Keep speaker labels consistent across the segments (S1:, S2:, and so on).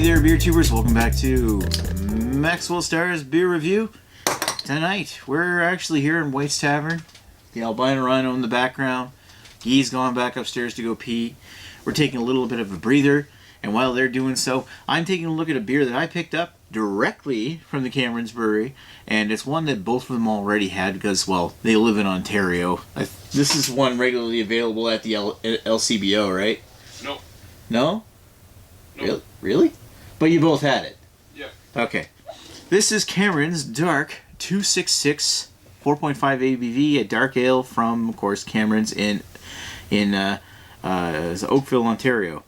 S1: there, beer tubers. Welcome back to Maxwell Starr's beer review. Tonight, we're actually here in White's Tavern. The albino rhino in the background. Guy's gone back upstairs to go pee. We're taking a little bit of a breather, and while they're doing so, I'm taking a look at a beer that I picked up directly from the Cameron's Brewery, and it's one that both of them already had because, well, they live in Ontario. This is one regularly available at the LCBO, right?
S2: No.
S1: No?
S2: Nope.
S1: Really? But you both had it?
S2: Yeah.
S1: Okay. This is Cameron's Dark 266 4.5 ABV, a dark ale from, of course, Cameron's in Oakville, Ontario,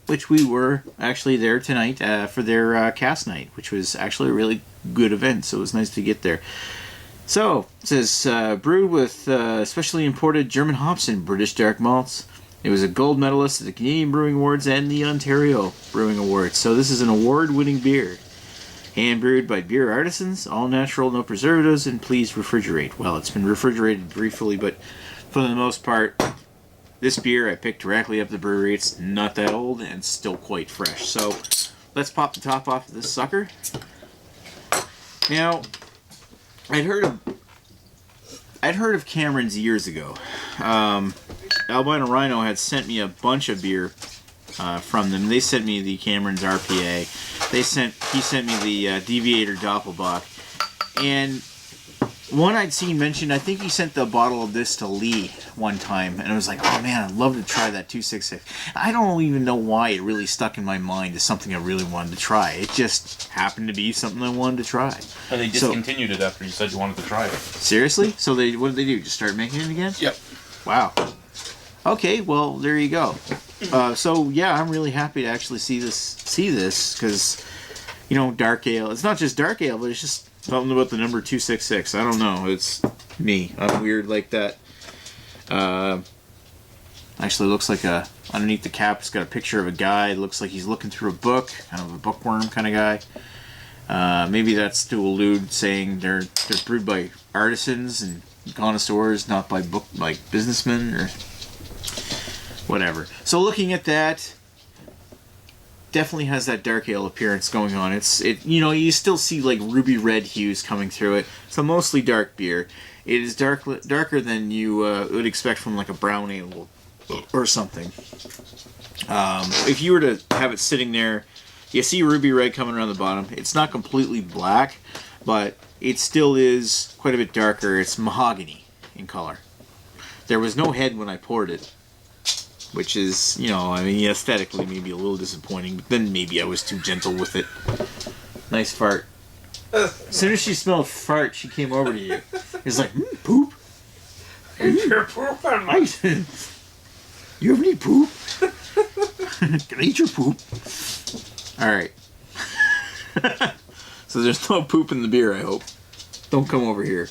S1: which we were actually there tonight for their cast night, which was actually a really good event, so it was nice to get there. So, it says, brewed with specially imported German hops and British dark malts. It was a gold medalist at the Canadian Brewing Awards and the Ontario Brewing Awards. So this is an award-winning beer. Hand brewed by beer artisans, all natural, no preservatives, and please refrigerate. Well, it's been refrigerated briefly, but for the most part, this beer I picked directly up the brewery. It's not that old and still quite fresh. So let's pop the top off of this sucker. Now, I'd heard of Cameron's years ago. Albino Rhino had sent me a bunch of beer from them. They sent me the Cameron's RPA. He sent me the Deviator Doppelbock. And one I'd seen mentioned, I think he sent the bottle of this to Lee one time. And I was like, oh man, I'd love to try that 266. I don't even know why it really stuck in my mind as something I really wanted to try. It just happened to be something I wanted to try.
S2: And they discontinued it after you said you wanted to try it.
S1: Seriously? So what did they do? Just start making it again?
S2: Yep.
S1: Wow. Okay, well, there you go. So, yeah, I'm really happy to actually see this, because, you know, dark ale, it's not just dark ale, but it's just something about the number 266. I don't know, it's me. I'm weird like that. Actually looks like underneath the cap, it's got a picture of a guy. It looks like he's looking through a book, kind of a bookworm kind of guy. Maybe that's to allude saying they're brewed by artisans and connoisseurs, not by businessmen or whatever. So looking at that, definitely has that dark ale appearance going on. You still see like ruby red hues coming through it. It's a mostly dark beer. It is darker than you would expect from like a brown ale or something. If you were to have it sitting there, you see ruby red coming around the bottom. It's not completely black, but it still is quite a bit darker. It's mahogany in color. There was no head when I poured it, which is, aesthetically maybe a little disappointing, but then maybe I was too gentle with it. Nice fart. As soon as she smelled fart, she came over to you. It's like, poop?
S2: You're pooping, mate.
S1: You have any poop? Can I eat your poop? Alright. So there's no poop in the beer, I hope. Don't come over here.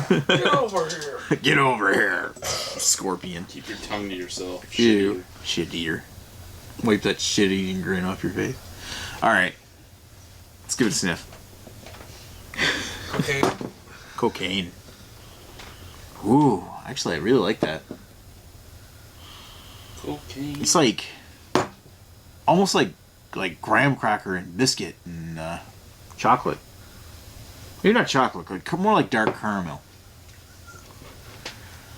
S2: Get over here.
S1: Get over here, scorpion.
S2: Keep your tongue to yourself.
S1: Ew. Shit eater. Wipe that shit eating grin off your face. Alright. Let's give it a sniff. Cocaine. Ooh. Actually, I really like that.
S2: Cocaine.
S1: It's like almost like graham cracker and biscuit and chocolate. Maybe not chocolate, but more like dark caramel.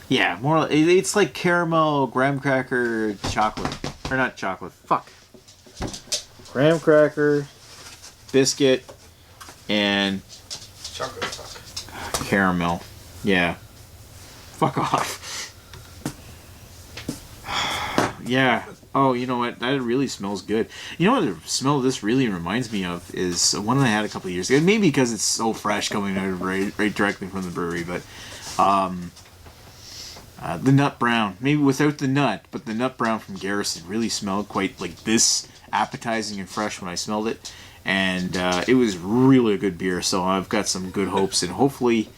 S1: Yeah, more. It's like caramel, graham cracker, chocolate, or not chocolate. Fuck. Graham cracker, biscuit, and
S2: Chocolate fuck.
S1: Caramel. Yeah. Fuck off. Yeah. Oh, you know what? That really smells good. You know what the smell of this really reminds me of is one that I had a couple of years ago. Maybe because it's so fresh coming out of right directly from the brewery, but the nut brown. Maybe without the nut, but the nut brown from Garrison really smelled quite like this appetizing and fresh when I smelled it. And it was really a good beer, so I've got some good hopes, and hopefully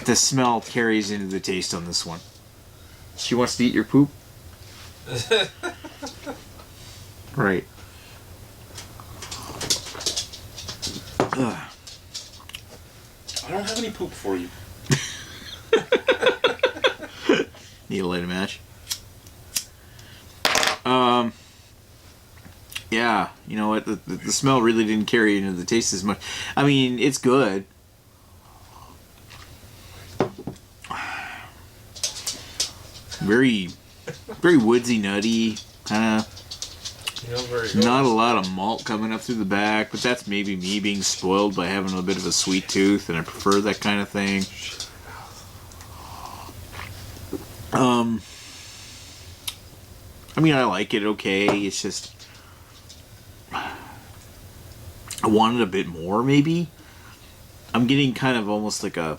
S1: the smell carries into the taste on this one. She wants to eat your poop? Right. Ugh.
S2: I don't have any poop for you.
S1: Need to light a match. Yeah, you know what? The smell really didn't carry into the taste as much. I mean, it's good. Very, very woodsy, nutty, kind of. Not a lot of malt coming up through the back, but that's maybe me being spoiled by having a bit of a sweet tooth, and I prefer that kind of thing. I mean, I like it okay. It's just I wanted a bit more, maybe. I'm getting kind of almost like a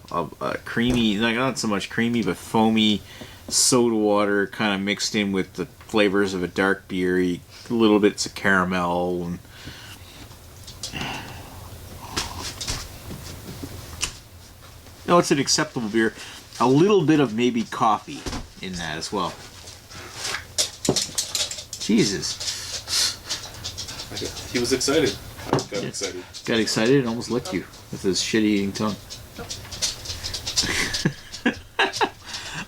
S1: creamy, like not so much creamy, but foamy soda water kind of mixed in with the flavors of a dark beer. A little bits of caramel and no, it's an acceptable beer. A little bit of maybe coffee in that as well. Jesus.
S2: He was excited. I got excited.
S1: Got excited and almost licked you with his shit-eating tongue.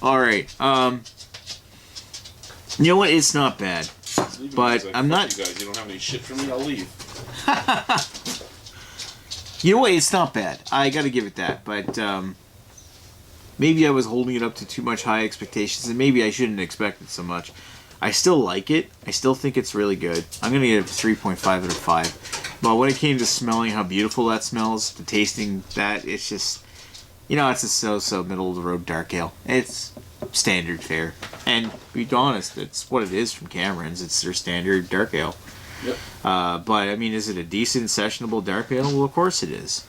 S1: Alright, you know what? It's not bad. But
S2: like,
S1: I'm not...
S2: You guys, you don't have any shit for me, I'll leave.
S1: You know what? It's not bad. I gotta give it that. But, maybe I was holding it up to too much high expectations, and maybe I shouldn't expect it so much. I still like it. I still think it's really good. I'm going to give it a 3.5 out of 5. But when it came to smelling how beautiful that smells, to tasting that, it's just... You know, it's a so-so middle-of-the-road dark ale. It's standard fare. And, to be honest, it's what it is from Cameron's. It's their standard dark ale.
S2: Yep.
S1: But, I mean, is it a decent, sessionable dark ale? Well, of course it is.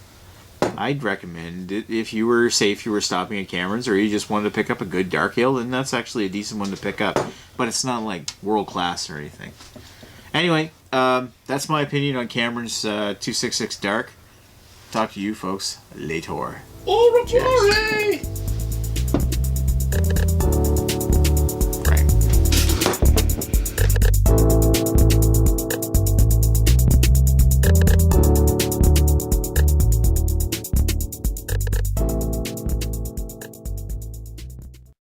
S1: I'd recommend it if you were, say, if you were stopping at Cameron's or you just wanted to pick up a good dark ale, then that's actually a decent one to pick up. But it's not like world class or anything. Anyway, that's my opinion on Cameron's 266 Dark. Talk to you folks later.
S2: Au revoir!